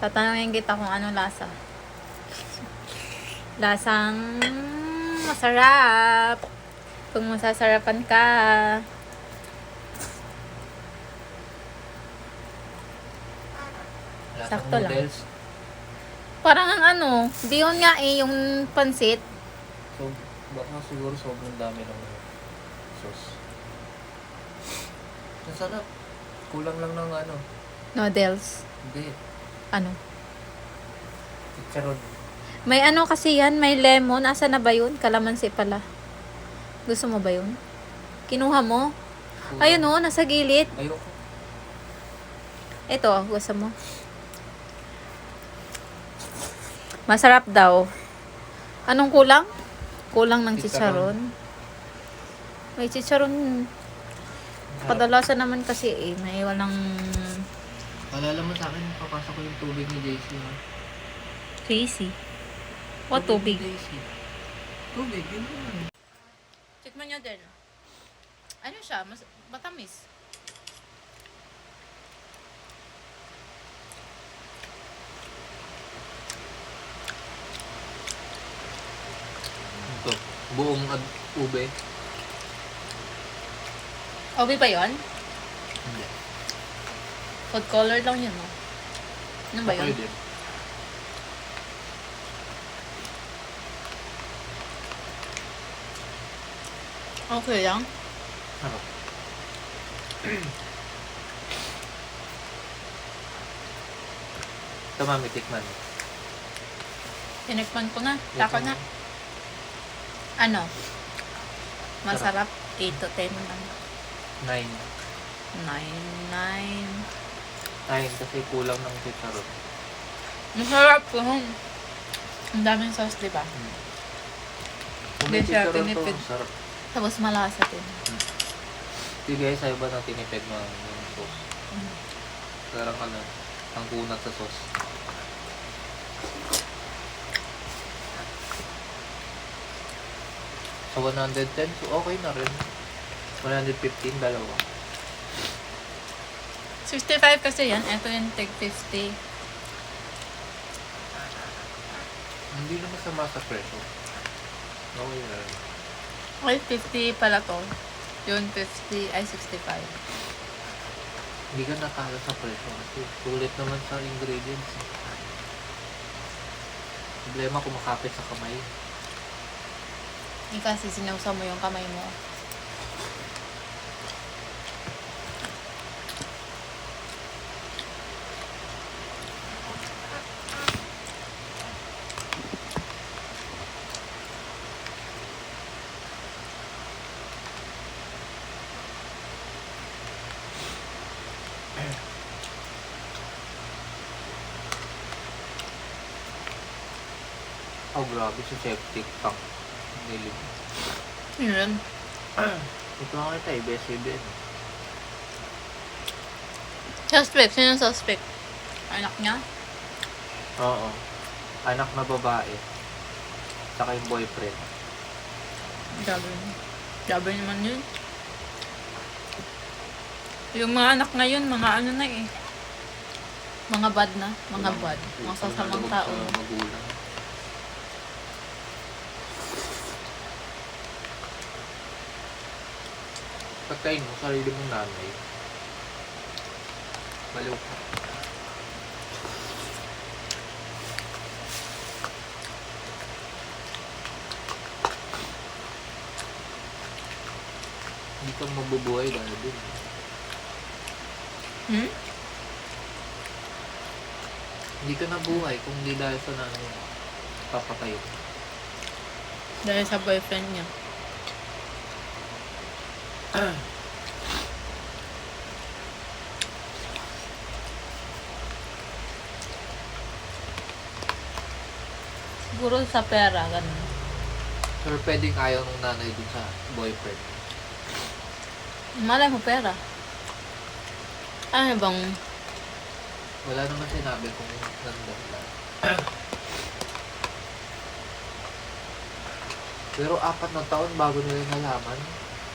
Tatanungin kita kung ano lasa. Lasang masarap. Kung masasarapan ka. Lasang Sakto lang. noodles. Parang ang ano, di yun nga eh, yung pansit. So, baka siguro sobrang dami ng sauce. Ang sarap. Kulang lang ng ano. Noodles. Hindi. Ano? Chicharon. May ano kasi yan, may lemon. Asa na ba yun? Kalamansi pala. Gusto mo ba yun? Kinuha mo? Kulang. Ayun o, nasa gilid. Ayoko. Ito, gusto mo? Masarap daw. Anong kulang? Kulang ng chicharon. May chicharon. Kadalasan naman kasi eh, may walang Alala mo sa akin, papasok ko yung tubig ni JC. Ha? crazy. What tubig? Ni JC. Tubig, yun naman. Tikman nyo din. Ano siya? Matamis. Ito, buong ube. Obi ba yun? Hindi. Food color lang yun, no? Ano ba yun? Pwede. Okay lang. Ano? Ito mami, tikman. Tinikman ko na. Tako na. Ano? Masarap. 8 to 10 lang. 9. 9. 9. 9 kasi kulang ng chicharon. Masarap po. Ang daming sauce, di ba? Kung Hindi may siya chicharon to, tinipid. sarap. Tapos malasa din. Hindi guys, ayaw ba ng tinipid mo yung sauce? Parang ano, ang kunat sa sauce. Sa 110, so okay na rin. 115, dalawa. 65 kasi yan. Ito yung tig 50. Hindi na masama sa presyo. Okay na rin. Ay, 50 pala to. Yun, 50 ay 65. Hindi ka nakala sa presyo kasi sulit naman sa ingredients. Problema kumakapit sa kamay. Hindi kasi sinawsaw mo yung kamay mo. Oh, grabe si septic tank. Nilig. Yun. Ito nga kita eh, BSCBN. Suspect. Sino yung suspect? Anak niya? Oo. Anak na babae. Saka yung boyfriend. Grabe. Grabe naman yun. Yung mga anak ngayon, mga ano na eh. Mga bad na. Mga bad. Mga sasamang tao. Sa magulang. Pagkain mo, sarili mong nanay. Baliw ka. Hindi ka mabubuhay dahil din. Hmm? Hindi ka nabuhay kung hindi dahil sa nanay mo. Papatay mo. Dahil sa boyfriend niya. Siguro sa pera, ganun. Or pwedeng ayaw ng nanay dun sa boyfriend. Malay mo pera. Ano bang Wala naman sinabi kung nandahilan. Pero 4 na taon bago nila nalaman.